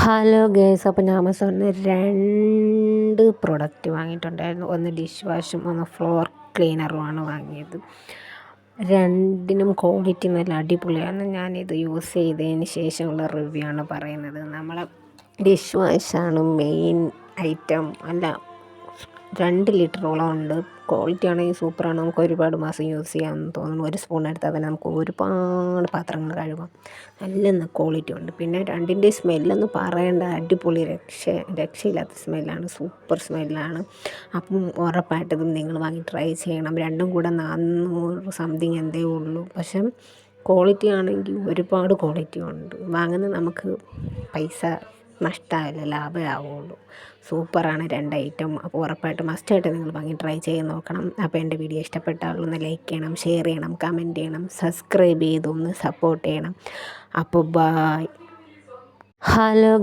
Hello guys, അപ്പോൾ ഞാൻ ആമസോണിൽ നിന്ന് 2 പ്രൊഡക്റ്റ് വാങ്ങിയിട്ടുണ്ടായിരുന്നു. ഒന്ന് ഡിഷ് വാഷും ഒന്ന് ഫ്ലോർ ക്ലീനറുമാണ് വാങ്ങിയത്. രണ്ടിനും ക്വാളിറ്റി നല്ല അടിപൊളിയാണ്. ഞാനിത് യൂസ് ചെയ്തതിന് ശേഷമുള്ള റിവ്യൂ ആണ് പറയുന്നത്. നമ്മളെ ഡിഷ് വാഷാണ് മെയിൻ ഐറ്റം. അല്ല, 2 ലിറ്ററോളം ഉണ്ട്. ക്വാളിറ്റി ആണെങ്കിൽ സൂപ്പറാണ്. നമുക്ക് ഒരുപാട് മാസം യൂസ് ചെയ്യാമെന്ന് തോന്നുന്നു. ഒരു സ്പൂൺ എടുത്താൽ തന്നെ നമുക്ക് ഒരുപാട് പാത്രങ്ങൾ കഴുകാം. നല്ല ക്വാളിറ്റി ഉണ്ട്. പിന്നെ രണ്ടിൻ്റെ സ്മെല്ലൊന്ന് പറയേണ്ട, അടിപൊളി രക്ഷയില്ലാത്ത സ്മെല്ലാണ്, സൂപ്പർ സ്മെല്ലാണ്. അപ്പം ഉറപ്പായിട്ടത് നിങ്ങൾ വാങ്ങി ട്രൈ ചെയ്യണം. രണ്ടും കൂടെ 400 സംതിങ് എന്തേ ഉള്ളൂ. പക്ഷെ ക്വാളിറ്റി ആണെങ്കിൽ ഒരുപാട് ക്വാളിറ്റി ഉണ്ട്. വാങ്ങുന്നത് നമുക്ക് പൈസ നഷ്ടമാവില്ല, ലാഭമേ ആവുള്ളൂ. സൂപ്പറാണ് 2 ഐറ്റം. അപ്പോൾ ഉറപ്പായിട്ട് മസ്റ്റായിട്ട് നിങ്ങൾ വാങ്ങി ട്രൈ ചെയ്ത് നോക്കണം. അപ്പോൾ എൻ്റെ വീഡിയോ ഇഷ്ടപ്പെട്ടാൽ ഒന്ന് ലൈക്ക് ചെയ്യണം, ഷെയർ ചെയ്യണം, കമൻറ്റ് ചെയ്യണം, സബ്സ്ക്രൈബ് ചെയ്തൊന്ന് സപ്പോർട്ട് ചെയ്യണം. അപ്പോൾ ബായ്. ഹലോ.